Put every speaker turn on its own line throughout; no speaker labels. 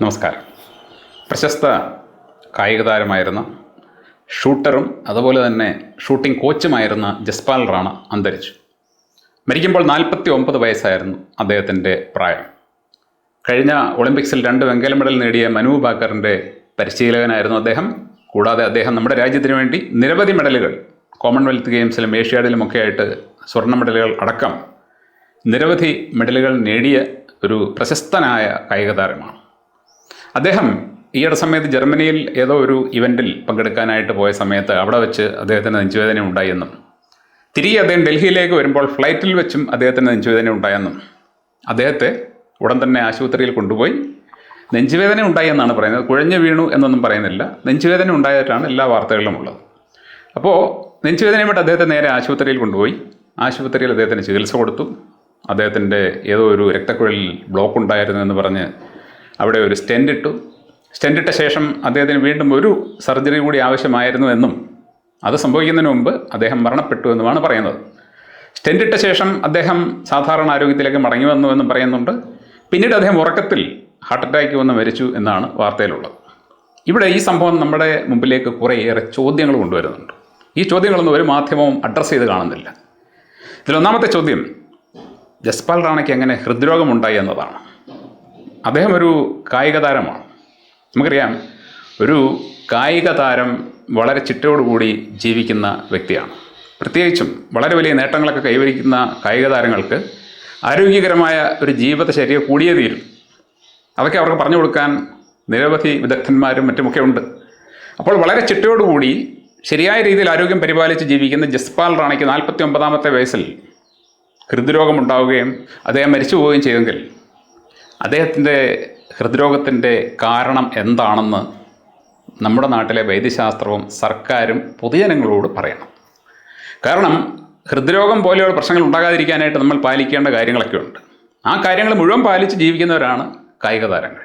നമസ്കാരം. പ്രശസ്ത കായിക താരമായിരുന്ന ഷൂട്ടറും അതുപോലെ തന്നെ ഷൂട്ടിംഗ് കോച്ചുമായിരുന്ന ജസ്പാൽ റാണ അന്തരിച്ചു. മരിക്കുമ്പോൾ 49 വയസ്സായിരുന്നു അദ്ദേഹത്തിൻ്റെ പ്രായം. കഴിഞ്ഞ ഒളിമ്പിക്സിൽ 2 വെങ്കല മെഡൽ നേടിയ മനു ഭാക്കറിൻ്റെ പരിശീലകനായിരുന്നു അദ്ദേഹം. കൂടാതെ അദ്ദേഹം നമ്മുടെ രാജ്യത്തിന് വേണ്ടി നിരവധി മെഡലുകൾ കോമൺവെൽത്ത് ഗെയിംസിലും ഏഷ്യാഡിലുമൊക്കെ ആയിട്ട് സ്വർണ്ണ മെഡലുകൾ അടക്കം നിരവധി മെഡലുകൾ നേടിയ ഒരു പ്രശസ്തനായ കായിക താരമാണ് അദ്ദേഹം. ഈയിടെ സമയത്ത് ജർമ്മനിയിൽ ഏതോ ഒരു ഇവൻറ്റിൽ പങ്കെടുക്കാനായിട്ട് പോയ സമയത്ത് അവിടെ വെച്ച് അദ്ദേഹത്തിന് നെഞ്ചുവേദന ഉണ്ടായെന്നും തിരികെ അദ്ദേഹം ഡൽഹിയിലേക്ക് വരുമ്പോൾ ഫ്ലൈറ്റിൽ വെച്ചും അദ്ദേഹത്തിന് നെഞ്ചുവേദന ഉണ്ടായെന്നും അദ്ദേഹത്തെ ഉടൻ തന്നെ ആശുപത്രിയിൽ കൊണ്ടുപോയി നെഞ്ചുവേദന ഉണ്ടായി എന്നാണ് പറയുന്നത്. കുഴഞ്ഞു വീണു എന്നൊന്നും പറയുന്നില്ല. നെഞ്ചുവേദന ഉണ്ടായിട്ടാണ് എല്ലാ വാർത്തകളിലും ഉള്ളത്. അപ്പോൾ നെഞ്ചുവേദനയുമായിട്ട് അദ്ദേഹത്തെ നേരെ ആശുപത്രിയിൽ കൊണ്ടുപോയി. ആശുപത്രിയിൽ അദ്ദേഹത്തിന് ചികിത്സ കൊടുത്തു. അദ്ദേഹത്തിൻ്റെ ഏതോ ഒരു രക്തക്കുഴലിൽ ബ്ലോക്ക് ഉണ്ടായിരുന്നു എന്ന് പറഞ്ഞ് അവിടെ ഒരു സ്റ്റെൻ്റ് ഇട്ടു. സ്റ്റെൻ്റ് ഇട്ട ശേഷം അദ്ദേഹത്തിന് വീണ്ടും ഒരു സർജറി കൂടി ആവശ്യമായിരുന്നു എന്നും അത് സംഭവിക്കുന്നതിന് മുമ്പ് അദ്ദേഹം മരണപ്പെട്ടു എന്നുമാണ് പറയുന്നത്. സ്റ്റെൻ്റ് ഇട്ട ശേഷം അദ്ദേഹം സാധാരണ ആരോഗ്യത്തിലേക്ക് മടങ്ങി വന്നു എന്നും പറയുന്നുണ്ട്. പിന്നീട് അദ്ദേഹം ഉറക്കത്തിൽ ഹാർട്ട് അറ്റാക്ക് വന്ന് മരിച്ചു എന്നാണ് വാർത്തയിലുള്ളത്. ഇവിടെ ഈ സംഭവം നമ്മുടെ മുമ്പിലേക്ക് കുറേയേറെ ചോദ്യങ്ങൾ കൊണ്ടുവരുന്നുണ്ട്. ഈ ചോദ്യങ്ങളൊന്നും ഒരു മാധ്യമവും അഡ്രസ്സ് ചെയ്ത് കാണുന്നില്ല. ഇതിലൊന്നാമത്തെ ചോദ്യം, ജസ്പാൽ റാണയ്ക്ക് എങ്ങനെ ഹൃദ്രോഗമുണ്ടായി എന്നതാണ്. അദ്ദേഹം ഒരു കായിക താരമാണ്. നമുക്കറിയാം, ഒരു കായിക താരം വളരെ ചിട്ടയോടുകൂടി ജീവിക്കുന്ന വ്യക്തിയാണ്. പ്രത്യേകിച്ചും വളരെ വലിയ നേട്ടങ്ങളൊക്കെ കൈവരിക്കുന്ന കായിക താരങ്ങൾക്ക് ആരോഗ്യകരമായ ഒരു ജീവിതചര്യ കൂടിയേ തീരും. അതൊക്കെ അവർക്ക് പറഞ്ഞു കൊടുക്കാൻ നിരവധി വിദഗ്ധന്മാരും മറ്റുമൊക്കെ ഉണ്ട്. അപ്പോൾ വളരെ ചിട്ടയോടുകൂടി ശരിയായ രീതിയിൽ ആരോഗ്യം പരിപാലിച്ച് ജീവിക്കുന്ന ജസ്പാൽ റാണയ്ക്ക് 49ാമത്തെ വയസ്സിൽ ഹൃദ്രോഗമുണ്ടാവുകയും അദ്ദേഹം മരിച്ചു പോവുകയും ചെയ്തെങ്കിൽ അദ്ദേഹത്തിൻ്റെ ഹൃദ്രോഗത്തിൻ്റെ കാരണം എന്താണെന്ന് നമ്മുടെ നാട്ടിലെ വൈദ്യശാസ്ത്രവും സർക്കാരും പൊതുജനങ്ങളോട് പറയണം. കാരണം ഹൃദ്രോഗം പോലെയുള്ള പ്രശ്നങ്ങൾ ഉണ്ടാകാതിരിക്കാനായിട്ട് നമ്മൾ പാലിക്കേണ്ട കാര്യങ്ങളൊക്കെ ഉണ്ട്. ആ കാര്യങ്ങൾ മുഴുവൻ പാലിച്ച് ജീവിക്കുന്നവരാണ് കായിക താരങ്ങൾ.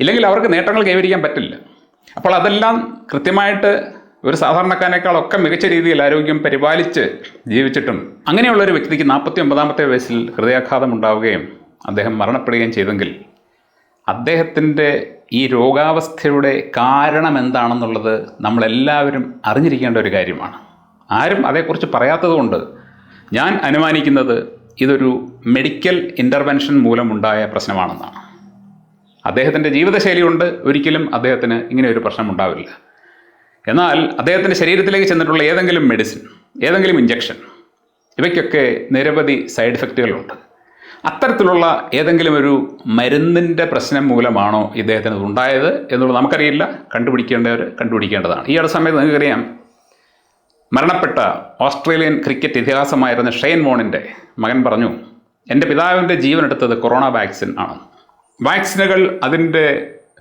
ഇല്ലെങ്കിൽ അവർക്ക് നേട്ടങ്ങൾ കൈവരിക്കാൻ പറ്റില്ല. അപ്പോൾ അതെല്ലാം കൃത്യമായിട്ട് ഒരു സാധാരണക്കാരനേക്കാളൊക്കെ മികച്ച രീതിയിൽ ആരോഗ്യം പരിപാലിച്ച് ജീവിച്ചിട്ടും അങ്ങനെയുള്ളൊരു വ്യക്തിക്ക് 49ാമത്തെ വയസ്സിൽ ഹൃദയാഘാതം ഉണ്ടാവുകയും അദ്ദേഹം മരണപ്പെടുകയും ചെയ്തെങ്കിൽ അദ്ദേഹത്തിൻ്റെ ഈ രോഗാവസ്ഥയുടെ കാരണം എന്താണെന്നുള്ളത് നമ്മളെല്ലാവരും അറിഞ്ഞിരിക്കേണ്ട ഒരു കാര്യമാണ്. ആരും അതേക്കുറിച്ച് പറയാത്തതുകൊണ്ട് ഞാൻ അനുമാനിക്കുന്നത് ഇതൊരു മെഡിക്കൽ ഇൻ്റർവെൻഷൻ മൂലമുണ്ടായ പ്രശ്നമാണെന്നാണ്. അദ്ദേഹത്തിൻ്റെ ജീവിതശൈലി കൊണ്ട് ഒരിക്കലും അദ്ദേഹത്തിന് ഇങ്ങനെ ഒരു പ്രശ്നം ഉണ്ടാവില്ല. എന്നാൽ അദ്ദേഹത്തിൻ്റെ ശരീരത്തിലേക്ക് ചെന്നിട്ടുള്ള ഏതെങ്കിലും മെഡിസിൻ, ഏതെങ്കിലും ഇഞ്ചക്ഷൻ, ഇവയ്ക്കൊക്കെ നിരവധി സൈഡ് എഫക്റ്റുകളുണ്ട്. അത്തരത്തിലുള്ള ഏതെങ്കിലും ഒരു മരുന്നിൻ്റെ പ്രശ്നം മൂലമാണോ ഇദ്ദേഹത്തിന് ഉണ്ടായത് എന്നുള്ളത് നമുക്കറിയില്ല. കണ്ടുപിടിക്കേണ്ടവർ കണ്ടുപിടിക്കേണ്ടതാണ്. ഈ അടുത്ത സമയത്ത് നിങ്ങൾക്കറിയാം, മരണപ്പെട്ട ഓസ്ട്രേലിയൻ ക്രിക്കറ്റ് ഇതിഹാസമായിരുന്ന ഷെയ്ൻ വോണിൻ്റെ മകൻ പറഞ്ഞു, എൻ്റെ പിതാവിൻ്റെ ജീവനെടുത്തത് കൊറോണ വാക്സിൻ ആണ്. വാക്സിനുകൾ അതിൻ്റെ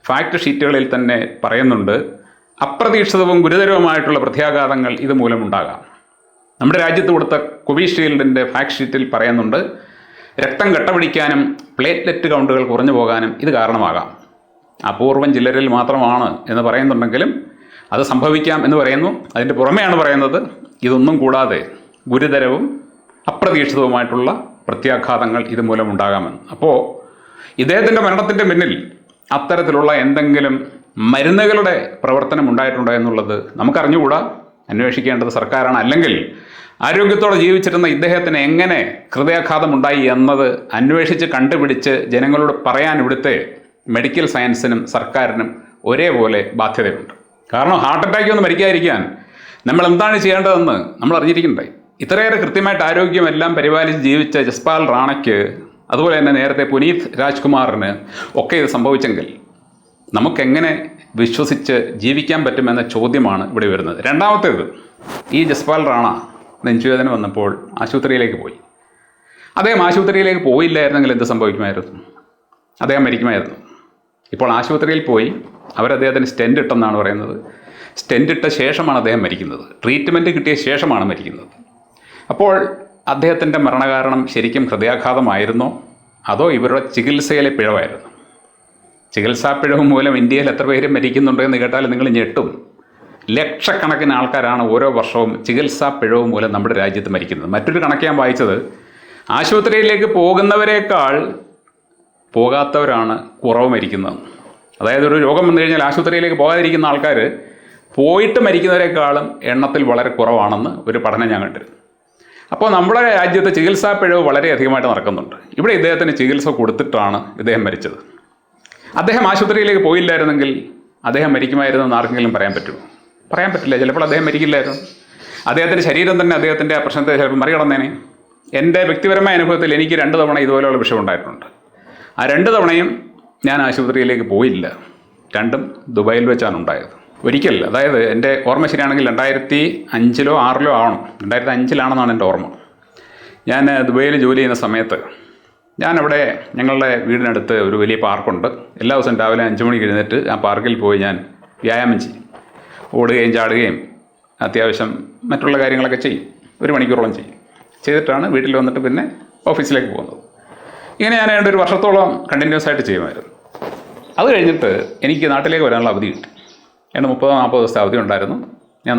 ഫാക്ട് ഷീറ്റുകളിൽ തന്നെ പറയുന്നുണ്ട്, അപ്രതീക്ഷിതവും ഗുരുതരവുമായിട്ടുള്ള പ്രത്യാഘാതങ്ങൾ ഇതുമൂലമുണ്ടാകാം. നമ്മുടെ രാജ്യത്ത് കൊടുത്ത കോവിഷീൽഡിൻ്റെ ഫാക്ട് ഷീറ്റിൽ പറയുന്നുണ്ട്, രക്തം കട്ടപിടിക്കാനും പ്ലേറ്റ്ലെറ്റ് കൗണ്ടുകൾ കുറഞ്ഞു പോകാനും ഇത് കാരണമാകാം. അപൂർവം ചിലരിൽ മാത്രമാണ് എന്ന് പറയുന്നുണ്ടെങ്കിലും അത് സംഭവിക്കാം എന്ന് പറയുന്നു. അതിൻ്റെ പുറമെയാണ് പറയുന്നത്, ഇതൊന്നും കൂടാതെ ഗുരുതരവും അപ്രതീക്ഷിതവുമായിട്ടുള്ള പ്രത്യാഘാതങ്ങൾ ഇതുമൂലം ഉണ്ടാകാമെന്ന്. അപ്പോൾ ഇദ്ദേഹത്തിൻ്റെ മരണത്തിൻ്റെ പിന്നിൽ അത്തരത്തിലുള്ള എന്തെങ്കിലും മരുന്നുകളുടെ പ്രവർത്തനം ഉണ്ടായിട്ടുണ്ടോ എന്നുള്ളത് നമുക്കറിഞ്ഞുകൂടാ. അന്വേഷിക്കേണ്ടത് സർക്കാരാണ്. അല്ലെങ്കിൽ ആരോഗ്യത്തോടെ ജീവിച്ചിരുന്ന ഇദ്ദേഹത്തിന് എങ്ങനെ ഹൃദയാഘാതം ഉണ്ടായി എന്നത് അന്വേഷിച്ച് കണ്ടുപിടിച്ച് ജനങ്ങളോട് പറയാൻ ഇവിടുത്തെ മെഡിക്കൽ സയൻസിനും സർക്കാരിനും ഒരേപോലെ ബാധ്യതയുണ്ട്. കാരണം ഹാർട്ട് അറ്റാക്ക് ഒന്നും മരിക്കാതിരിക്കാൻ നമ്മൾ എന്താണ് ചെയ്യേണ്ടതെന്ന് നമ്മൾ അറിഞ്ഞിരിക്കണ്ടേ. ഇത്രയേറെ കൃത്യമായിട്ട് ആരോഗ്യമെല്ലാം പരിപാലിച്ച് ജീവിച്ച ജസ്പാൽ റാണയ്ക്ക്, അതുപോലെ തന്നെ നേരത്തെ പുനീത് രാജ്കുമാറിന് ഒക്കെ ഇത് സംഭവിച്ചെങ്കിൽ നമുക്കെങ്ങനെ വിശ്വസിച്ച് ജീവിക്കാൻ പറ്റുമെന്ന ചോദ്യമാണ് ഇവിടെ വരുന്നത്. രണ്ടാമത്തേത്, ഈ ജസ്പാൽ റാണ നെഞ്ചുവേദന വന്നപ്പോൾ ആശുപത്രിയിലേക്ക് പോയി. അദ്ദേഹം ആശുപത്രിയിലേക്ക് പോയില്ലായിരുന്നെങ്കിൽ എന്ത് സംഭവിക്കുമായിരുന്നു? അദ്ദേഹം മരിക്കുമായിരുന്നു. ഇപ്പോൾ ആശുപത്രിയിൽ പോയി അവരദ്ദേഹത്തിന് സ്റ്റെൻ്റ് ഇട്ടെന്നാണ് പറയുന്നത്. സ്റ്റെൻ്റ് ഇട്ട ശേഷമാണ് അദ്ദേഹം മരിക്കുന്നത്. ട്രീറ്റ്മെൻറ്റ് കിട്ടിയ ശേഷമാണ് മരിക്കുന്നത്. അപ്പോൾ അദ്ദേഹത്തിൻ്റെ മരണകാരണം ശരിക്കും ഹൃദയാഘാതമായിരുന്നോ അതോ ഇവരുടെ ചികിത്സയിലെ പിഴവായിരുന്നു? ചികിത്സാ പിഴവ് മൂലം ഇന്ത്യയിൽ എത്ര പേര് മരിക്കുന്നുണ്ടോ എന്ന് കേട്ടാൽ നിങ്ങൾ ഞെട്ടും. ലക്ഷക്കണക്കിന് ആൾക്കാരാണ് ഓരോ വർഷവും ചികിത്സാ പിഴവ് മൂലം നമ്മുടെ രാജ്യത്ത് മരിക്കുന്നത്. മറ്റൊരു കണക്ക് ഞാൻ വായിച്ചത്, ആശുപത്രിയിലേക്ക് പോകുന്നവരെക്കാൾ പോകാത്തവരാണ് കുറവ് മരിക്കുന്നത്. അതായത് ഒരു രോഗം വന്നു കഴിഞ്ഞാൽ ആശുപത്രിയിലേക്ക് പോകാതിരിക്കുന്ന ആൾക്കാർ പോയിട്ട് മരിക്കുന്നവരെക്കാളും എണ്ണത്തിൽ വളരെ കുറവാണെന്ന് ഒരു പഠനം ഞാൻ കണ്ടിരുന്നു. അപ്പോൾ നമ്മുടെ രാജ്യത്ത് ചികിത്സാ പിഴവ് വളരെയധികമായിട്ട് നടക്കുന്നുണ്ട്. ഇവിടെ ഇദ്ദേഹത്തിന് ചികിത്സ കൊടുത്തിട്ടാണ് ഇദ്ദേഹം മരിച്ചത്. അദ്ദേഹം ആശുപത്രിയിലേക്ക് പോയില്ലായിരുന്നെങ്കിൽ അദ്ദേഹം മരിക്കുമായിരുന്നെന്ന് ആർക്കെങ്കിലും പറയാൻ പറ്റുമോ? പറയാൻ പറ്റില്ല. ചിലപ്പോൾ അദ്ദേഹം മരിക്കില്ലായിരുന്നു. അദ്ദേഹത്തിൻ്റെ ശരീരം തന്നെ അദ്ദേഹത്തിൻ്റെ ആ പ്രശ്നത്തെ ചിലപ്പോൾ മറികടന്നേനെ. എൻ്റെ വ്യക്തിപരമായ അനുഭവത്തിൽ എനിക്ക് 2 തവണ ഇതുപോലെയുള്ള വിഷയം ഉണ്ടായിട്ടുണ്ട്. ആ 2 തവണയും ഞാൻ ആശുപത്രിയിലേക്ക് പോയില്ല. 2ഉം ദുബായിൽ വെച്ചാണ് ഉണ്ടായത്. ഒരിക്കൽ, അതായത് എൻ്റെ ഓർമ്മ ശരിയാണെങ്കിൽ 2005-ലോ 2006-ലോ ആവണം, 2005-ലാണെന്നാണ് എൻ്റെ ഓർമ്മ. ഞാൻ ദുബായിൽ ജോലി ചെയ്യുന്ന സമയത്ത് ഞാനവിടെ ഞങ്ങളുടെ വീടിനടുത്ത് ഒരു വലിയ പാർക്കുണ്ട്. എല്ലാ ദിവസവും രാവിലെ 5 മണിക്ക് എഴുന്നേറ്റ് ആ പാർക്കിൽ പോയി ഞാൻ വ്യായാമം ചെയ്യും. ഓടുകയും ചാടുകയും അത്യാവശ്യം മറ്റുള്ള കാര്യങ്ങളൊക്കെ ചെയ്യും. 1 മണിക്കൂറോളം ചെയ്തിട്ടാണ് വീട്ടിൽ വന്നിട്ട് പിന്നെ ഓഫീസിലേക്ക് പോകുന്നത്. ഇങ്ങനെ ഞാൻ 1 വർഷത്തോളം കണ്ടിന്യൂസ് ആയിട്ട് ചെയ്യുമായിരുന്നു. അത് കഴിഞ്ഞിട്ട് എനിക്ക് നാട്ടിലേക്ക് വരാനുള്ള അവധി കിട്ടി. 30-40 ദിവസത്തെ അവധി ഉണ്ടായിരുന്നു. ഞാൻ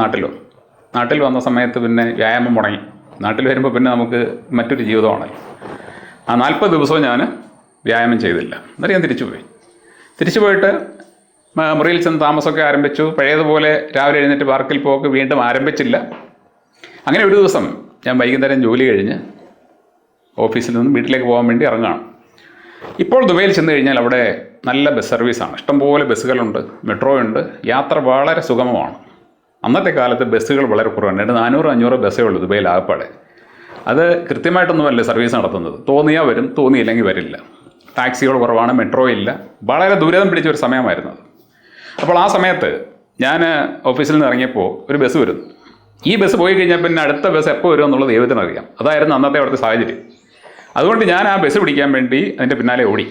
നാട്ടിൽ വന്ന സമയത്ത് പിന്നെ വ്യായാമം മുടങ്ങി. നാട്ടിൽ വരുമ്പോൾ പിന്നെ നമുക്ക് മറ്റൊരു ജീവിതമാണല്ലോ. ആ 40 ദിവസവും ഞാൻ വ്യായാമം ചെയ്തില്ല. എന്നിട്ട് ഞാൻ തിരിച്ചു പോയിട്ട് മുറിയിൽ ചെന്ന് താമസമൊക്കെ ആരംഭിച്ചു. പഴയതുപോലെ രാവിലെ എഴുന്നേറ്റ് പാർക്കിൽ പോക്ക് വീണ്ടും ആരംഭിച്ചില്ല. അങ്ങനെ ഒരു ദിവസം ഞാൻ വൈകുന്നേരം ജോലി കഴിഞ്ഞ് ഓഫീസിൽ നിന്ന് വീട്ടിലേക്ക് പോകാൻ വേണ്ടി ഇറങ്ങുകയാണ്. ഇപ്പോൾ ദുബൈയിൽ ചെന്ന് കഴിഞ്ഞാൽ അവിടെ നല്ല ബസ് സർവീസാണ്. ഇഷ്ടംപോലെ ബസ്സുകളുണ്ട്, മെട്രോ ഉണ്ട്. യാത്ര വളരെ സുഗമമാണ്. അന്നത്തെ കാലത്ത് ബസ്സുകൾ വളരെ കുറവാണ്. 400-500 ബസ്സേ ഉള്ളൂ ദുബൈയിൽ ആകപ്പാടെ. അത് കൃത്യമായിട്ടൊന്നുമല്ല സർവീസ് നടത്തുന്നത്. തോന്നിയാൽ വരും, തോന്നിയില്ലെങ്കിൽ വരില്ല. ടാക്സികൾ കുറവാണ്, മെട്രോ ഇല്ല. വളരെ ദുരിതം പിടിച്ച ഒരു സമയമായിരുന്നു അത്. അപ്പോൾ ആ സമയത്ത് ഞാൻ ഓഫീസിൽ നിന്ന് ഇറങ്ങിയപ്പോൾ ഒരു ബസ് വരുന്നു. ഈ ബസ് പോയി കഴിഞ്ഞാൽ പിന്നെ അടുത്ത ബസ് എപ്പോൾ വരും എന്നുള്ളത് ദൈവത്തിനറിയാം. അതായിരുന്നു അന്നത്തെ അവിടുത്തെ സാഹചര്യം. അതുകൊണ്ട് ഞാൻ ആ ബസ് പിടിക്കാൻ വേണ്ടി അതിൻ്റെ പിന്നാലെ ഓടി.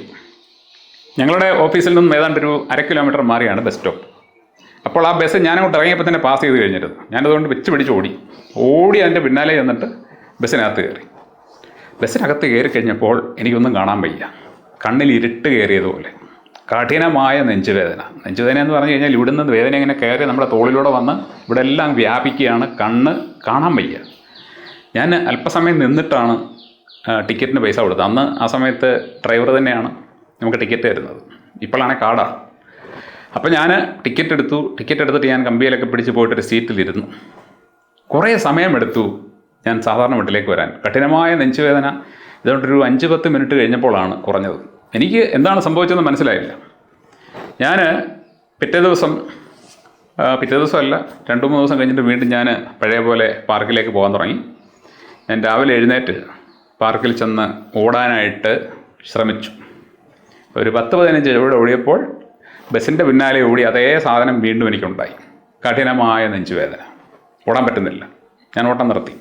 ഞങ്ങളുടെ ഓഫീസിൽ നിന്നും ഏതാണ്ട് ഒരു 1/2 കിലോമീറ്റർ മാറിയാണ് ബസ് സ്റ്റോപ്പ്. അപ്പോൾ ആ ബസ് ഞാനങ്ങോട്ട് ഇറങ്ങിയപ്പോൾ തന്നെ പാസ് ചെയ്ത് കഴിഞ്ഞിരുന്നു. ഞാനതുകൊണ്ട് പിടിച്ച് ഓടി അതിൻ്റെ പിന്നാലെ ചെന്നിട്ട് ബസ്സിനകത്ത് കയറി. ബസ്സിനകത്ത് കയറി കഴിഞ്ഞപ്പോൾ എനിക്കൊന്നും കാണാൻ വയ്യ. കണ്ണിൽ ഇരുട്ട് കയറിയതുപോലെ. കഠിനമായ നെഞ്ചുവേദന എന്ന് പറഞ്ഞു കഴിഞ്ഞാൽ ഇവിടുന്ന് വേദന ഇങ്ങനെ കയറി നമ്മുടെ തോളിലൂടെ വന്ന് ഇവിടെ എല്ലാം വ്യാപിക്കുകയാണ്. കണ്ണ് കാണാൻ വയ്യ. ഞാൻ അല്പസമയം നിന്നിട്ടാണ് ടിക്കറ്റിന് പൈസ കൊടുത്തത്. അന്ന് ആ സമയത്ത് ഡ്രൈവർ തന്നെയാണ് നമുക്ക് ടിക്കറ്റ് തരുന്നത്. ഇപ്പോഴാണ് കാർഡാണ്. അപ്പോൾ ഞാൻ ടിക്കറ്റ് എടുത്തിട്ട് ഞാൻ കമ്പിയിലൊക്കെ പിടിച്ച് പോയിട്ടൊരു സീറ്റിലിരുന്നു. കുറേ സമയമെടുത്തു ഞാൻ സാധാരണ വീട്ടിലേക്ക് വരാൻ. കഠിനമായ നെഞ്ചുവേദന ഇതുകൊണ്ടൊരു 5-10 മിനിറ്റ് കഴിഞ്ഞപ്പോഴാണ് കുറഞ്ഞത്. എനിക്ക് എന്താണ് സംഭവിച്ചതെന്ന് മനസ്സിലായില്ല. ഞാൻ പിറ്റേ ദിവസമല്ല 2-3 ദിവസം കഴിഞ്ഞിട്ട് വീണ്ടും ഞാൻ പഴയ പോലെ പാർക്കിലേക്ക് പോകാൻ തുടങ്ങി. ഞാൻ രാവിലെ എഴുന്നേറ്റ് പാർക്കിൽ ചെന്ന് ഓടാനായിട്ട് ശ്രമിച്ചു. ഒരു 10-15 ഇവിടെ ഓടിയപ്പോൾ ബസ്സിൻ്റെ പിന്നാലെ ഓടി അതേ സാധനം വീണ്ടും എനിക്കുണ്ടായി. കഠിനമായ നെഞ്ചുവേദന. ഓടാൻ പറ്റുന്നില്ല. ഞാൻ ഓട്ടം നിർത്തി.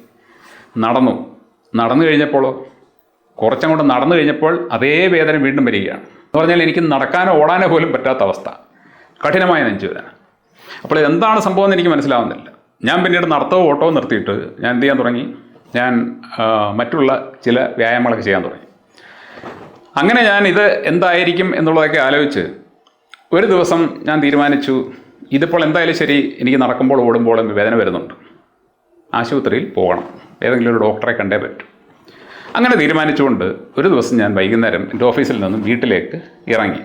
നടന്നു കഴിഞ്ഞപ്പോഴോ കുറച്ചങ്ങോട്ട് നടന്നു കഴിഞ്ഞപ്പോൾ അതേ വേദന വീണ്ടും വരികയാണ്. എന്ന് പറഞ്ഞാൽ എനിക്ക് നടക്കാനോ ഓടാനോ പോലും പറ്റാത്ത അവസ്ഥ. കഠിനമായ നെഞ്ചുവേദന. അപ്പോൾ എന്താണ് സംഭവം എന്ന് എനിക്ക് മനസ്സിലാവുന്നില്ല. ഞാൻ പിന്നീട് നടത്തവും ഓട്ടവും നിർത്തിയിട്ട് ഞാൻ എന്ത് ചെയ്യാൻ തുടങ്ങി? ഞാൻ മറ്റുള്ള ചില വ്യായാമങ്ങളൊക്കെ ചെയ്യാൻ തുടങ്ങി. അങ്ങനെ ഞാൻ ഇത് എന്തായിരിക്കും എന്നുള്ളതൊക്കെ ആലോചിച്ച് ഒരു ദിവസം ഞാൻ തീരുമാനിച്ചു, ഇതിപ്പോൾ എന്തായാലും ശരി, എനിക്ക് നടക്കുമ്പോൾ ഓടുമ്പോഴും വേദന വരുന്നുണ്ട്, ആശുപത്രിയിൽ പോകണം, ഏതെങ്കിലും ഒരു ഡോക്ടറെ കണ്ടേ പറ്റും. അങ്ങനെ തീരുമാനിച്ചുകൊണ്ട് ഒരു ദിവസം ഞാൻ വൈകുന്നേരം എൻ്റെ ഓഫീസിൽ നിന്നും വീട്ടിലേക്ക് ഇറങ്ങി.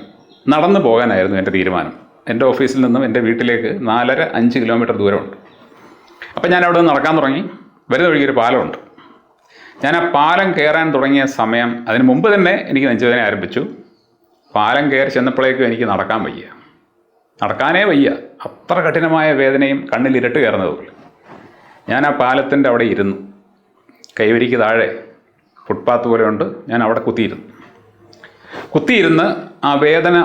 നടന്നു പോകാനായിരുന്നു എൻ്റെ തീരുമാനം. എൻ്റെ ഓഫീസിൽ നിന്നും എൻ്റെ വീട്ടിലേക്ക് 4.5 കിലോമീറ്റർ ദൂരമുണ്ട്. അപ്പം ഞാൻ അവിടെ നിന്ന് നടക്കാൻ തുടങ്ങി. വരുന്ന വഴിക്കൊരു പാലമുണ്ട്. ഞാൻ ആ പാലം കയറാൻ തുടങ്ങിയ സമയം, അതിന് മുമ്പ് തന്നെ എനിക്ക് നെഞ്ചുവേദന ആരംഭിച്ചു. പാലം കയറി ചെന്നപ്പോഴേക്കും എനിക്ക് നടക്കാനേ വയ്യ. അത്ര കഠിനമായ വേദനയും കണ്ണിൽ ഇരട്ട് കയറുന്നതുപോലെ. ഞാൻ ആ പാലത്തിൻ്റെ അവിടെ ഇരുന്നു. കൈവരിക്ക് താഴെ ഫുട്പാത്ത് പോലെ ഉണ്ട്. ഞാൻ അവിടെ കുത്തിയിരുന്ന് ആ വേദന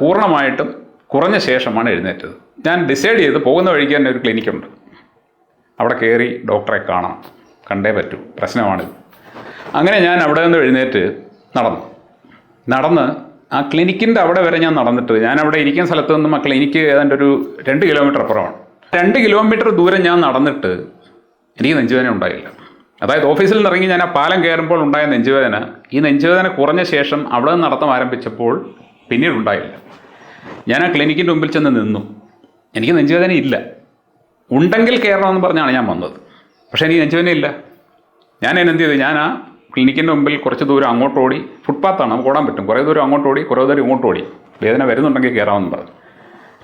പൂർണ്ണമായിട്ടും കുറഞ്ഞ ശേഷമാണ് എഴുന്നേറ്റത്. ഞാൻ ഡിസൈഡ് ചെയ്ത് പോകുന്ന വഴിക്ക് തന്നെ ഒരു ക്ലിനിക്കുണ്ട്. അവിടെ കയറി ഡോക്ടറെ കണ്ടേ പറ്റൂ, പ്രശ്നമാണിത്. അങ്ങനെ ഞാൻ അവിടെ നിന്ന് എഴുന്നേറ്റ് നടന്ന് ആ ക്ലിനിക്കിൻ്റെ അവിടെ വരെ ഞാൻ നടന്നിട്ട്, ഞാൻ അവിടെ ഇരിക്കുന്ന സ്ഥലത്ത് നിന്നും ആ ക്ലിനിക്ക് ഏതാണ്ട് ഒരു 2 കിലോമീറ്റർ അപ്പുറമാണ്. 2 കിലോമീറ്റർ ദൂരം ഞാൻ നടന്നിട്ട് എനിക്ക് നെഞ്ചുവേദന ഉണ്ടായില്ല. അതായത് ഓഫീസിൽ നിന്ന് ഇറങ്ങി ഞാൻ ആ പാലം കയറുമ്പോൾ ഉണ്ടായ നെഞ്ചുവേദന, ഈ നെഞ്ചുവേദന കുറഞ്ഞ ശേഷം അവിടെ നിന്ന് നടത്തം ആരംഭിച്ചപ്പോൾ പിന്നീട് ഉണ്ടായില്ല. ഞാൻ ആ ക്ലിനിക്കിൻ്റെ മുമ്പിൽ ചെന്ന് നിന്നു. എനിക്ക് നെഞ്ചുവേദന ഇല്ല. ഉണ്ടെങ്കിൽ കയറണമെന്ന് പറഞ്ഞാണ് ഞാൻ വന്നത്. പക്ഷേ എനിക്ക് നെഞ്ചുവേദന ഇല്ല. ഞാൻ എന്ത് ചെയ്തു? ഞാൻ ആ ക്ലിനിക്കിൻ്റെ മുമ്പിൽ കുറച്ച് ദൂരം അങ്ങോട്ട് ഓടി. ഫുട്പാത്താണ്, നമുക്ക് ഓടാൻ പറ്റും. കുറേ ദൂരം അങ്ങോട്ട് ഓടി, കുറേ ദൂരം ഇങ്ങോട്ട് ഓടി. വേദന വരുന്നുണ്ടെങ്കിൽ കയറാമെന്ന് പറഞ്ഞു.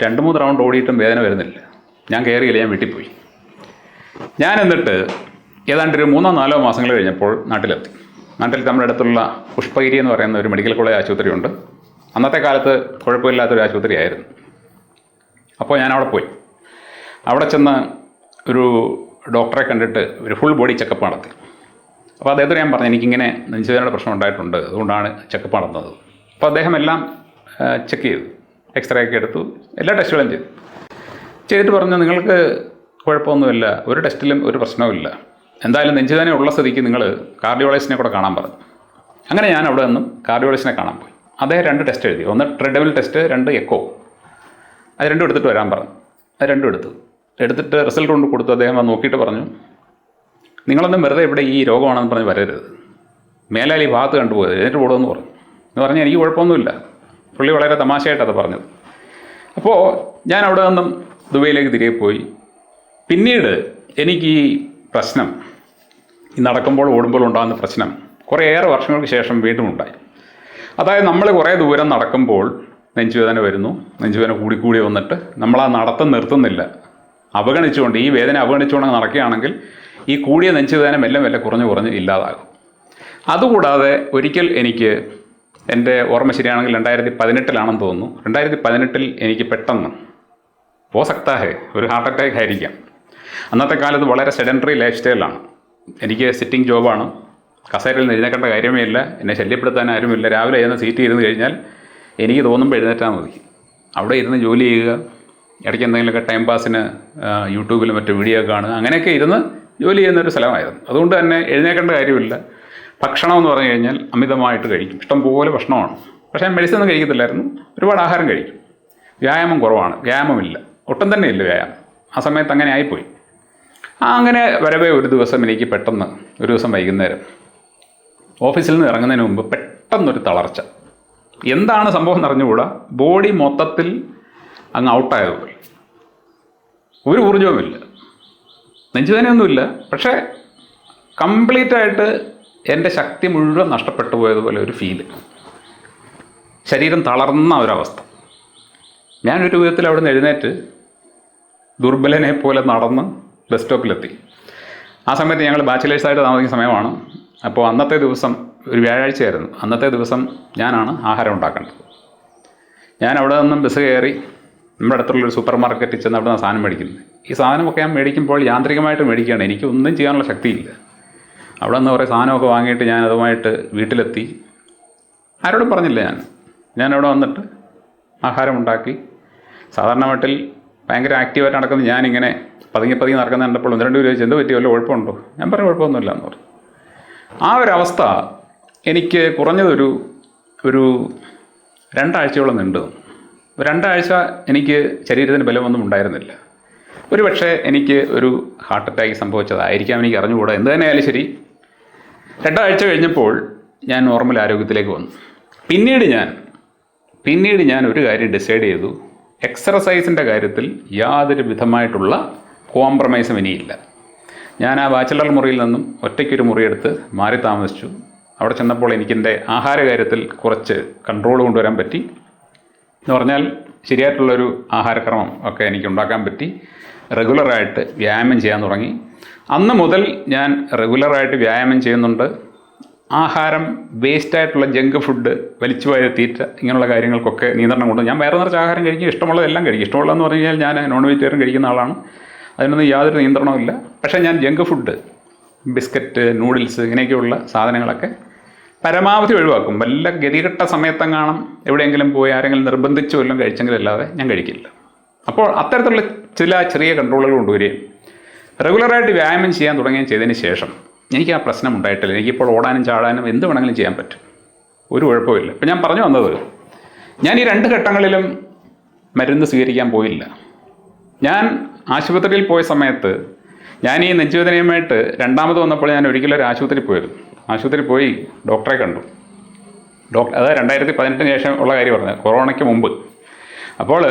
2-3 റൗണ്ട് ഓടിയിട്ടും വേദന വരുന്നില്ല. ഞാൻ കയറിയില്ല, ഞാൻ വീട്ടിൽ പോയി. ഞാൻ എന്നിട്ട് ഏതാണ്ട് ഒരു 3-4 മാസങ്ങൾ കഴിഞ്ഞപ്പോൾ നാട്ടിലെത്തി. നാട്ടിൽ നമ്മുടെ അടുത്തുള്ള പുഷ്പഗിരി എന്ന് പറയുന്ന ഒരു മെഡിക്കൽ കോളേജ് ആശുപത്രിയുണ്ട്. അന്നത്തെ കാലത്ത് കുഴപ്പമില്ലാത്തൊരു ആശുപത്രിയായിരുന്നു. അപ്പോൾ ഞാൻ അവിടെ പോയി. അവിടെ ചെന്ന് ഒരു ഡോക്ടറെ കണ്ടിട്ട് ഒരു ഫുൾ ബോഡി ചെക്കപ്പ് നടത്തി. അപ്പോൾ അദ്ദേഹത്തിന് ഞാൻ പറഞ്ഞു, എനിക്കിങ്ങനെ നെഞ്ചുവേദനയുടെ പ്രശ്നം ഉണ്ടായിട്ടുണ്ട്, അതുകൊണ്ടാണ് ചെക്കപ്പ് നടന്നത്. അപ്പോൾ അദ്ദേഹം എല്ലാം ചെക്ക് ചെയ്തു, എക്സ്റേ ഒക്കെ എടുത്തു, എല്ലാ ടെസ്റ്റുകളും ചെയ്തിട്ട് പറഞ്ഞു, നിങ്ങൾക്ക് കുഴപ്പമൊന്നുമില്ല, ഒരു ടെസ്റ്റിലും ഒരു പ്രശ്നവുമില്ല, എന്തായാലും നെഞ്ചുവേദന ഉള്ള സ്ഥിതിക്ക് നിങ്ങൾ കാർഡിയോളജിസ്റ്റിനെ കൂടെ കാണാൻ പറഞ്ഞു. അങ്ങനെ ഞാൻ അവിടെ നിന്നും കാർഡിയോളജിസ്റ്റിനെ കാണാൻ പോയി. അദ്ദേഹം 2 ടെസ്റ്റ് എഴുതി, ഒന്ന് ട്രെഡമിൽ ടെസ്റ്റ്, 2 എക്കോ. അത് 2 എടുത്തിട്ട് വരാൻ പറഞ്ഞു. അത് 2 എടുത്തിട്ട് റിസൾട്ട് കൊണ്ട് കൊടുത്തു. അദ്ദേഹം അത് നോക്കിയിട്ട് പറഞ്ഞു, നിങ്ങളൊന്നും വെറുതെ ഇവിടെ ഈ രോഗമാണെന്ന് പറഞ്ഞ് വരരുത്, മേലാൽ ഈ ഭാഗത്ത് കണ്ടുപോയത്, എഴുന്നേറ്റ് പോടുമെന്ന് പറഞ്ഞു. എന്ന് പറഞ്ഞാൽ എനിക്ക് കുഴപ്പമൊന്നുമില്ല. പുള്ളി വളരെ തമാശയായിട്ടത് പറഞ്ഞത്. അപ്പോൾ ഞാൻ അവിടെ നിന്നും ദുബൈയിലേക്ക് തിരികെ പോയി. പിന്നീട് എനിക്ക് ഈ പ്രശ്നം, ഈ നടക്കുമ്പോൾ ഓടുമ്പോൾ ഉണ്ടാകുന്ന പ്രശ്നം കുറേയേറെ വർഷങ്ങൾക്ക് ശേഷം വീണ്ടും ഉണ്ടായി. അതായത് നമ്മൾ കുറേ ദൂരം നടക്കുമ്പോൾ നെഞ്ചുവേദന വരുന്നു, നെഞ്ചുവേദന കൂടിക്കൂടി വന്നിട്ട് നമ്മളാ നടത്തം നിർത്തുന്നില്ല, അവഗണിച്ചുകൊണ്ട്, ഈ വേദന അവഗണിച്ചുകൊണ്ട് നടക്കുകയാണെങ്കിൽ ഈ കൂടിയ നെഞ്ചുവേദന മെല്ലെ മെല്ലെ കുറഞ്ഞ് ഇല്ലാതാകും. അതുകൂടാതെ ഒരിക്കൽ എനിക്ക്, എൻ്റെ ഓർമ്മ ശരിയാണെങ്കിൽ 2018 തോന്നുന്നു, 2018 എനിക്ക് പെട്ടെന്ന് പോസക്താഹേ ഒരു ഹാർട്ട് അറ്റാക്ക് ആയിരിക്കാം. അന്നത്തെ കാലത്ത് വളരെ സെഡൻറ്ററി ലൈഫ് സ്റ്റൈലാണ്. എനിക്ക് സിറ്റിംഗ് ജോബാണ്, കസേരയിൽ നിന്ന് എഴുന്നേക്കേണ്ട കാര്യമേ ഇല്ല, എന്നെ ശല്യപ്പെടുത്താൻ ആരുമില്ല. രാവിലെ ഇരുന്ന് സീറ്റ് ഇരുന്ന് കഴിഞ്ഞാൽ എനിക്ക് തോന്നുമ്പോൾ എഴുന്നേറ്റാൽ മതി, അവിടെ ഇരുന്ന് ജോലി ചെയ്യുക, ഇടയ്ക്ക് എന്തെങ്കിലുമൊക്കെ ടൈം പാസിന് യൂട്യൂബിലും മറ്റു വീഡിയോ കാണുക, അങ്ങനെയൊക്കെ ഇരുന്ന് ജോലി ചെയ്യുന്നൊരു സ്ഥലമായിരുന്നു. അതുകൊണ്ട് തന്നെ എഴുന്നേക്കേണ്ട കാര്യമില്ല. ഭക്ഷണം എന്ന് പറഞ്ഞു കഴിഞ്ഞാൽ അമിതമായിട്ട് കഴിക്കും, ഇഷ്ടംപോലെ ഭക്ഷണമാണ്. പക്ഷേ മെഡിസിൻ ഒന്നും കഴിക്കത്തില്ലായിരുന്നു, ഒരുപാട് ആഹാരം കഴിക്കും. വ്യായാമം കുറവാണ്, വ്യായാമമില്ല, ഒട്ടും തന്നെ ഇല്ല വ്യായാമം. ആ സമയത്ത് അങ്ങനെ ആയിപ്പോയി. അങ്ങനെ വരവേ ഒരു ദിവസം എനിക്ക് പെട്ടെന്ന്, ഒരു ദിവസം വൈകുന്നേരം ഓഫീസിൽ നിന്ന് ഇറങ്ങുന്നതിന് മുമ്പ് പെട്ടെന്നൊരു തളർച്ച. എന്താണ് സംഭവം എന്നറിഞ്ഞുകൂടാ, ബോഡി മൊത്തത്തിൽ അങ്ങ് ഔട്ടായതുപോലെ, ഒരു ഊർജ്ജവുമില്ല, നെഞ്ചുവേദനയൊന്നുമില്ല, പക്ഷേ കംപ്ലീറ്റായിട്ട് എൻ്റെ ശക്തി മുഴുവൻ നഷ്ടപ്പെട്ടു പോയതുപോലെ ഒരു ഫീല്, ശരീരം തളർന്ന ഒരവസ്ഥ. ഞാനൊരു വിധത്തിൽ അവിടെ നിന്ന് എഴുന്നേറ്റ് ദുർബലനെ പോലെ നടന്ന് ബസ് സ്റ്റോപ്പിലെത്തി. ആ സമയത്ത് ഞങ്ങൾ ബാച്ചിലേഴ്സായിട്ട് താമസിക്കുന്ന സമയമാണ്. അപ്പോൾ അന്നത്തെ ദിവസം ഒരു വ്യാഴാഴ്ചയായിരുന്നു. അന്നത്തെ ദിവസം ഞാനാണ് ആഹാരം ഉണ്ടാക്കേണ്ടത്. ഞാൻ അവിടെ നിന്നും ബസ് കയറി നമ്മുടെ അടുത്തുള്ളൊരു സൂപ്പർ മാർക്കറ്റിൽ ചെന്ന് അവിടെ നിന്ന് സാധനം മേടിക്കുന്നത്. ഈ സാധനമൊക്കെ ഞാൻ മേടിക്കുമ്പോൾ യാന്ത്രികമായിട്ട് മേടിക്കുകയാണ്, എനിക്കൊന്നും ചെയ്യാനുള്ള ശക്തിയില്ല. അവിടെ നിന്ന് കുറേ സാധനമൊക്കെ വാങ്ങിയിട്ട് ഞാൻ അതുമായിട്ട് വീട്ടിലെത്തി. ആരോടും പറഞ്ഞില്ല. ഞാൻ അവിടെ വന്നിട്ട് ആഹാരം ഉണ്ടാക്കി. സാധാരണ വീട്ടിൽ ഭയങ്കര ആക്റ്റീവായിട്ട് നടക്കുന്ന ഞാനിങ്ങനെ പതുങ്ങി നടക്കുന്ന കണ്ടപ്പോൾ 1-2 പേര് ചോദിച്ചു, എന്ത് പറ്റി, വല്ല കുഴപ്പമുണ്ടോ? ഞാൻ പറഞ്ഞു, കുഴപ്പമൊന്നുമില്ല എന്ന് പറഞ്ഞു. ആ ഒരവസ്ഥ എനിക്ക് കുറഞ്ഞതൊരു 2 ആഴ്ചയോളം നീണ്ടു. 2 ആഴ്ച എനിക്ക് ശരീരത്തിന് ബലമൊന്നും ഉണ്ടായിരുന്നില്ല. ഒരു പക്ഷേ എനിക്ക് ഒരു ഹാർട്ട് അറ്റാക്ക് സംഭവിച്ചതായിരിക്കാം, എനിക്ക് അറിഞ്ഞുകൂടാ. എന്ത് തന്നെയായാലും ശരി, 2 ആഴ്ച കഴിഞ്ഞപ്പോൾ ഞാൻ നോർമൽ ആരോഗ്യത്തിലേക്ക് വന്നു. പിന്നീട് ഞാൻ ഒരു കാര്യം ഡിസൈഡ് ചെയ്തു, എക്സർസൈസിൻ്റെ കാര്യത്തിൽ യാതൊരു വിധമായിട്ടുള്ള കോംപ്രമൈസും ഇനിയില്ല. ഞാൻ ആ ബാച്ചിലർ മുറിയിൽ നിന്നും ഒറ്റയ്ക്കൊരു മുറിയെടുത്ത് മാറി താമസിച്ചു. അവിടെ ചെന്നപ്പോൾ എനിക്കെൻ്റെ ആഹാര കാര്യത്തിൽ കുറച്ച് കൺട്രോൾ കൊണ്ടുവരാൻ പറ്റി. എന്ന് പറഞ്ഞാൽ ശരിയായിട്ടുള്ളൊരു ആഹാരക്രമം ഒക്കെ എനിക്ക് ഉണ്ടാക്കാൻ പറ്റി. റെഗുലറായിട്ട് വ്യായാമം ചെയ്യാൻ തുടങ്ങി. അന്ന് മുതൽ ഞാൻ റെഗുലറായിട്ട് വ്യായാമം ചെയ്യുന്നുണ്ട്. ആഹാരം, വേസ്റ്റായിട്ടുള്ള ജങ്ക് ഫുഡ്, വലിച്ചു വാരി തീറ്റ, ഇങ്ങനെയുള്ള കാര്യങ്ങൾക്കൊക്കെ നിയന്ത്രണം കൊണ്ട് ഞാൻ വയറ് നിറച്ച് ആഹാരം കഴിക്കും, ഇഷ്ടമുള്ളതെല്ലാം കഴിക്കും. ഇഷ്ടമുള്ളതെന്ന് പറഞ്ഞു കഴിഞ്ഞാൽ ഞാൻ നോൺ വെജിറ്റേറിയൻ കഴിക്കുന്ന ആളാണ്, അതിനൊന്നും യാതൊരു നിയന്ത്രണവുമില്ല. പക്ഷേ ഞാൻ ജങ്ക് ഫുഡ്, ബിസ്ക്കറ്റ്, നൂഡിൽസ്, ഇങ്ങനെയൊക്കെയുള്ള സാധനങ്ങളൊക്കെ പരമാവധി ഒഴിവാക്കും. വല്ല ഗതികെട്ട സമയത്തെങ്ങാണം എവിടെയെങ്കിലും പോയി ആരെങ്കിലും നിർബന്ധിച്ചു വല്ലതും കഴിച്ചെങ്കിലല്ലാതെ ഞാൻ കഴിക്കില്ല. അപ്പോൾ അത്തരത്തിലുള്ള ചില ചെറിയ കൺട്രോളുകൾ കൊണ്ടുവരികയും റെഗുലറായിട്ട് വ്യായാമം ചെയ്യാൻ തുടങ്ങുകയും ചെയ്തതിന് ശേഷം എനിക്ക് ആ പ്രശ്നം ഉണ്ടായിട്ടില്ല. എനിക്കിപ്പോൾ ഓടാനും ചാടാനും എന്ത് വേണമെങ്കിലും ചെയ്യാൻ പറ്റും, ഒരു കുഴപ്പമില്ല. ഇപ്പം ഞാൻ പറഞ്ഞു വന്നത്, ഞാൻ ഈ 2 ഘട്ടങ്ങളിലും മരുന്ന് സ്വീകരിക്കാൻ പോയില്ല. ഞാൻ ആശുപത്രിയിൽ പോയ സമയത്ത്, ഞാൻ ഈ നെഞ്ചുവേദനയുമായിട്ട് 2ാമത് വന്നപ്പോൾ ഞാൻ ഒരിക്കലൊരു ആശുപത്രിയിൽ പോയിരുന്നു. ആശുപത്രിയിൽ പോയി ഡോക്ടറെ കണ്ടു. അത് 2018 ശേഷം ഉള്ള കാര്യം പറഞ്ഞത്, കൊറോണയ്ക്ക് മുമ്പ്. അപ്പോൾ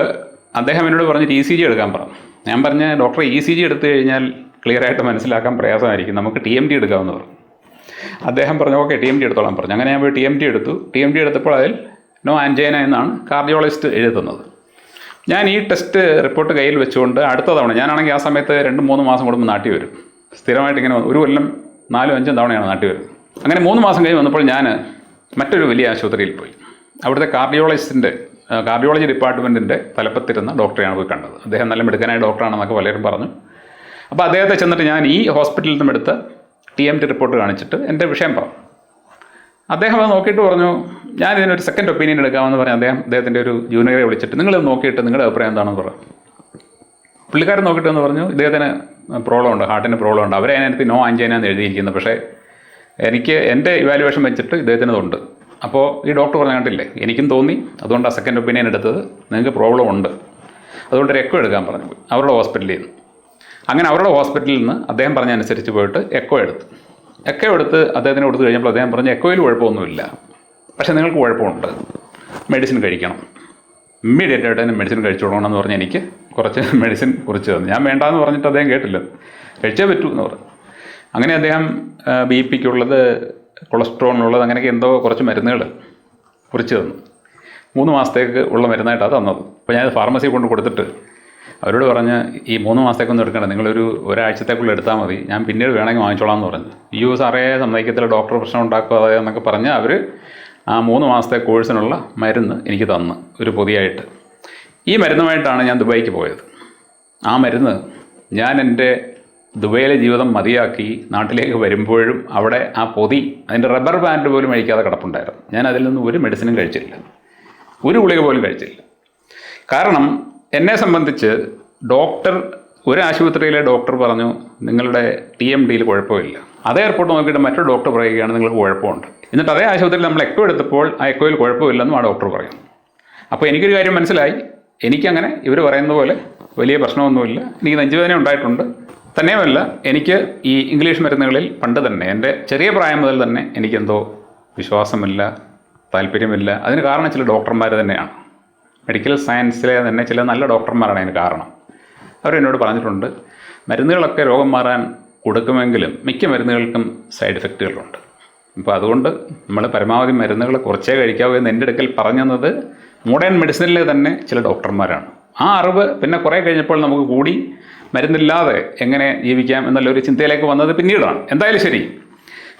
അദ്ദേഹം എന്നോട് പറഞ്ഞിട്ട് ECG എടുക്കാൻ പറഞ്ഞു. ഞാൻ പറഞ്ഞ, ഡോക്ടറെ ECG എടുത്തു കഴിഞ്ഞാൽ ക്ലിയറായിട്ട് മനസ്സിലാക്കാൻ പ്രയാസമായിരിക്കും, നമുക്ക് TMT എടുക്കാമെന്ന് പറഞ്ഞു. അദ്ദേഹം പറഞ്ഞു, ഓക്കെ TMT എടുത്തോളാം പറഞ്ഞു. അങ്ങനെ ഞാൻ പോയി TMT എടുത്തു. TMT എടുത്തപ്പോൾ അതിൽ നോ ആൻജൈന എന്നാണ് കാർഡിയോളജിസ്റ്റ് എഴുതുന്നത്. ഞാൻ ഈ ടെസ്റ്റ് റിപ്പോർട്ട് കയ്യിൽ വെച്ചുകൊണ്ട് അടുത്ത തവണ, ഞാനാണെങ്കിൽ ആ സമയത്ത് 2-3 മാസം കൂടുമ്പോൾ നാട്ടിൽ വരും. സ്ഥിരമായിട്ട് ഇങ്ങനെ ഒരു കൊല്ലം 4-5 തവണയാണ് നാട്ടിൽ വരുന്നത്. അങ്ങനെ 3 മാസം കഴിഞ്ഞ് വന്നപ്പോൾ ഞാൻ മറ്റൊരു വലിയ ആശുപത്രിയിൽ പോയി. അവിടുത്തെ കാർഡിയോളജി ഡിപ്പാർട്ട്മെൻറ്റിൻ്റെ തലപ്പത്തിരുന്ന ഡോക്ടറെയാണ് പോയി കണ്ടത്. അദ്ദേഹം നല്ല മിടുക്കനായ ഡോക്ടറാണെന്നൊക്കെ പലരും പറഞ്ഞു. അപ്പോൾ അദ്ദേഹത്തെ ചെന്നിട്ട് ഞാൻ ഈ ഹോസ്പിറ്റലിൽ നിന്നും എടുത്ത TMT റിപ്പോർട്ട് കാണിച്ചിട്ട് എൻ്റെ വിഷയം പറഞ്ഞു. അദ്ദേഹം അത് നോക്കിയിട്ട് പറഞ്ഞു, ഞാൻ ഇതിനൊരു സെക്കൻഡ് ഒപ്പീനിയൻ എടുക്കാമെന്ന് പറഞ്ഞ് അദ്ദേഹത്തിൻ്റെ ഒരു ജൂനിയറെ വിളിച്ചിട്ട് നിങ്ങളിത് നോക്കിയിട്ട് നിങ്ങളുടെ അഭിപ്രായം എന്താണെന്ന് പറഞ്ഞു. പുള്ളിക്കാരൻ നോക്കിയിട്ടെന്ന് പറഞ്ഞു, ഇദ്ദേഹത്തിന് പ്രോബ്ലം ഉണ്ട്, ഹാർട്ടിന് പ്രോബ്ലം ഉണ്ട്. അവരെ അതിനകത്ത് നോ ആൻജൈന എന്ന് എഴുതിയിരിക്കുന്നത്, പക്ഷേ എൻ്റെ ഇവാലുവേഷൻ വെച്ചിട്ട് ഇദ്ദേഹത്തിനതുണ്ട്. അപ്പോൾ ഈ ഡോക്ടർ പറഞ്ഞ കണ്ടില്ലേ, എനിക്കും തോന്നി, അതുകൊണ്ടാണ് സെക്കൻഡ് ഒപ്പീനിയൻ എടുത്തത്. നിങ്ങൾക്ക് പ്രോബ്ലം ഉണ്ട്, അതുകൊണ്ട് ഒരു എക്കോ എടുക്കാൻ പറഞ്ഞു അവരുടെ ഹോസ്പിറ്റലിൽ നിന്ന്. അങ്ങനെ അവരുടെ ഹോസ്പിറ്റലിൽ നിന്ന് അദ്ദേഹം പറഞ്ഞതനുസരിച്ച് പോയിട്ട് എക്കോ എടുത്ത് അദ്ദേഹത്തിന് കൊടുത്തു കഴിഞ്ഞപ്പോൾ അദ്ദേഹം പറഞ്ഞു, എക്കോയിൽ കുഴപ്പമൊന്നുമില്ല, പക്ഷേ നിങ്ങൾക്ക് കുഴപ്പമുണ്ട്, മെഡിസിൻ കഴിക്കണം, ഇമ്മീഡിയറ്റ് ആയിട്ട് തന്നെ മെഡിസിൻ കഴിച്ചോളണമെന്ന് പറഞ്ഞ് എനിക്ക് കുറച്ച് മെഡിസിൻ കുറിച്ച് തന്നു. ഞാൻ വേണ്ടാന്ന് പറഞ്ഞിട്ട് അദ്ദേഹം കേട്ടില്ല, കഴിച്ചേ പറ്റൂ എന്ന് പറഞ്ഞു. അങ്ങനെ അദ്ദേഹം BP-ക്കുള്ളത്, കൊളസ്ട്രോളിനുള്ളത്, അങ്ങനെയൊക്കെ എന്തോ കുറച്ച് മരുന്നുകൾ കുറിച്ച് തന്നു. 3 മാസത്തേക്ക് ഉള്ള മരുന്നായിട്ടാണ് തന്നത്. അപ്പോൾ ഞാൻ ഫാർമസി കൊണ്ട് കൊടുത്തിട്ട് അവരോട് പറഞ്ഞ്, ഈ 3 മാസത്തേക്കൊന്നും എടുക്കണ്ട, നിങ്ങളൊരു ഒരാഴ്ചത്തേക്കുള്ള എടുത്താൽ മതി, ഞാൻ പിന്നീട് വേണമെങ്കിൽ വാങ്ങിച്ചോളാം എന്ന് പറഞ്ഞു. അയ്യോ സാറേ സമ്മതിക്കത്തില്ല, ഡോക്ടർ പ്രശ്നം ഉണ്ടാക്കുക അതെ എന്നൊക്കെ പറഞ്ഞ് അവർ ആ 3 മാസത്തെ കോഴ്സിനുള്ള മരുന്ന് എനിക്ക് തന്നു, ഒരു പൊതിയായിട്ട്. ഈ മരുന്നുമായിട്ടാണ് ഞാൻ ദുബായിക്ക് പോയത്. ആ മരുന്ന് ഞാൻ എൻ്റെ ദുബൈയിലെ ജീവിതം മതിയാക്കി നാട്ടിലേക്ക് വരുമ്പോഴും അവിടെ ആ പൊതി, അതിൻ്റെ റബ്ബർ ബാൻഡ് പോലും അഴിക്കാതെ കിടപ്പുണ്ടായിരുന്നു. ഞാൻ അതിൽ നിന്ന് ഒരു മെഡിസിനും കഴിച്ചില്ല, ഒരു ഗുളിക പോലും കഴിച്ചില്ല. കാരണം എന്നെ സംബന്ധിച്ച് ഒരു ആശുപത്രിയിലെ ഡോക്ടർ പറഞ്ഞു നിങ്ങളുടെ TMDയിൽ കുഴപ്പമില്ല. അതേ റിപ്പോർട്ട് നോക്കിയിട്ട് മറ്റൊരു ഡോക്ടർ പറയുകയാണ് നിങ്ങൾക്ക് കുഴപ്പമുണ്ട്. എന്നിട്ട് അതേ ആശുപത്രിയിൽ നമ്മൾ എക്കോ എടുത്തപ്പോൾ ആ എക്കോയിൽ കുഴപ്പമില്ലെന്നും ആ ഡോക്ടർ പറയും. അപ്പോൾ എനിക്കൊരു കാര്യം മനസ്സിലായി, എനിക്കങ്ങനെ ഇവർ പറയുന്ന പോലെ വലിയ പ്രശ്നമൊന്നുമില്ല. എനിക്ക് നെഞ്ചുവേദന ഉണ്ടായിട്ടുണ്ട്. തന്നെയുമല്ല, എനിക്ക് ഈ ഇംഗ്ലീഷ് മരുന്നുകളിൽ പണ്ട് തന്നെ, എൻ്റെ ചെറിയ പ്രായം മുതൽ തന്നെ എനിക്കെന്തോ വിശ്വാസമില്ല, താല്പര്യമില്ല. അതിന് കാരണം ചില ഡോക്ടർമാർ തന്നെയാണ്. മെഡിക്കൽ സയൻസിലെ തന്നെ ചില നല്ല ഡോക്ടർമാരാണ് അതിന് കാരണം. അവരെന്നോട് പറഞ്ഞിട്ടുണ്ട്, മരുന്നുകളൊക്കെ രോഗം മാറാൻ കൊടുക്കുമെങ്കിലും മിക്ക മരുന്നുകൾക്കും സൈഡ് എഫക്റ്റുകളുണ്ട്. അപ്പോൾ അതുകൊണ്ട് നമ്മൾ പരമാവധി മരുന്നുകൾ കുറച്ചേ കഴിക്കാവൂ എന്ന് എൻ്റെ അടുക്കൽ പറഞ്ഞത് മോഡേൺ മെഡിസിനിലെ തന്നെ ചില ഡോക്ടർമാരാണ്. ആ അറിവ് പിന്നെ കുറേ കഴിഞ്ഞപ്പോൾ നമുക്ക് കൂടി മരുന്നില്ലാതെ എങ്ങനെ ജീവിക്കാം എന്നുള്ളൊരു ചിന്തയിലേക്ക് വന്നത് പിന്നീടാണ്. എന്തായാലും ശരി,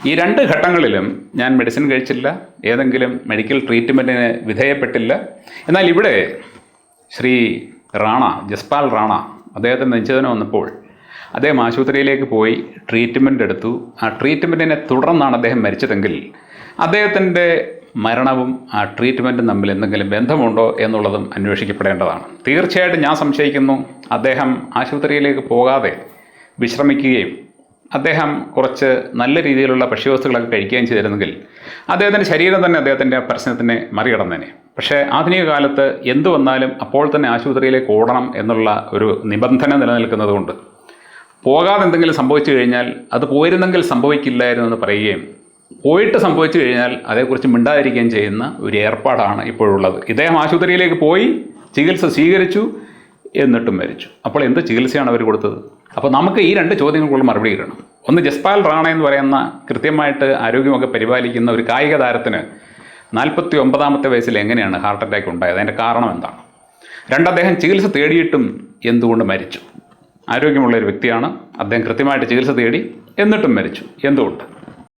ഈ 2 ഘട്ടങ്ങളിലും ഞാൻ മെഡിസിൻ കഴിച്ചില്ല, ഏതെങ്കിലും മെഡിക്കൽ ട്രീറ്റ്മെൻറ്റിന് വിധേയപ്പെട്ടില്ല. എന്നാൽ ഇവിടെ ശ്രീ ജസ്പാൽ റാണ, അദ്ദേഹത്തിന് നെഞ്ചുവേദന വന്നപ്പോൾ അദ്ദേഹം ആശുപത്രിയിലേക്ക് പോയി ട്രീറ്റ്മെൻറ്റ് എടുത്തു. ആ ട്രീറ്റ്മെൻറ്റിനെ തുടർന്നാണ് അദ്ദേഹം മരിച്ചതെങ്കിൽ അദ്ദേഹത്തിൻ്റെ മരണവും ആ ട്രീറ്റ്മെൻറ്റും തമ്മിൽ എന്തെങ്കിലും ബന്ധമുണ്ടോ എന്നുള്ളതും അന്വേഷിക്കപ്പെടേണ്ടതാണ്. തീർച്ചയായിട്ടും ഞാൻ സംശയിക്കുന്നു, അദ്ദേഹം ആശുപത്രിയിലേക്ക് പോകാതെ വിശ്രമിക്കുകയും അദ്ദേഹം കുറച്ച് നല്ല രീതിയിലുള്ള ഭക്ഷ്യവസ്തുക്കളൊക്കെ കഴിക്കുകയും ചെയ്തിരുന്നെങ്കിൽ അദ്ദേഹത്തിൻ്റെ ശരീരം തന്നെ അദ്ദേഹത്തിൻ്റെ പ്രശ്നത്തിനെ മറികടന്നേനെ. പക്ഷേ ആധുനിക കാലത്ത് എന്തു വന്നാലും അപ്പോൾ തന്നെ ആശുപത്രിയിലേക്ക് ഓടണം എന്നുള്ള ഒരു നിബന്ധന നിലനിൽക്കുന്നത് കൊണ്ട് പോകാതെ എന്തെങ്കിലും സംഭവിച്ചു കഴിഞ്ഞാൽ അത് പോയിരുന്നെങ്കിൽ സംഭവിക്കില്ലായിരുന്നു എന്ന് പറയുകയും പോയിട്ട് സംഭവിച്ചു കഴിഞ്ഞാൽ അതേക്കുറിച്ച് മിണ്ടാതിരിക്കുകയും ചെയ്യുന്ന ഒരു ഏർപ്പാടാണ് ഇപ്പോഴുള്ളത്. ഇദ്ദേഹം ആശുപത്രിയിലേക്ക് പോയി ചികിത്സ സ്വീകരിച്ചു, എന്നിട്ടും മരിച്ചു. അപ്പോൾ എന്ത് ചികിത്സയാണ് അവർ കൊടുത്തത്? അപ്പോൾ നമുക്ക് ഈ 2 ചോദ്യങ്ങൾക്കുള്ള മറുപടി കിട്ടണം. ഒന്ന്, ജസ്പാൽ റാണ എന്ന് പറയുന്ന കൃത്യമായിട്ട് ആരോഗ്യമൊക്കെ പരിപാലിക്കുന്ന ഒരു കായിക താരത്തിന് 49ാമത്തെ വയസ്സിൽ എങ്ങനെയാണ് ഹാർട്ട് അറ്റാക്ക് ഉണ്ടായത്? അതിൻ്റെ കാരണം എന്താണ്? 2, അദ്ദേഹം ചികിത്സ തേടിയിട്ടും എന്തുകൊണ്ട് മരിച്ചു? ആരോഗ്യമുള്ളൊരു വ്യക്തിയാണ്, അദ്ദേഹം കൃത്യമായിട്ട് ചികിത്സ തേടി എന്നിട്ടും മരിച്ചു, എന്തുകൊണ്ട്?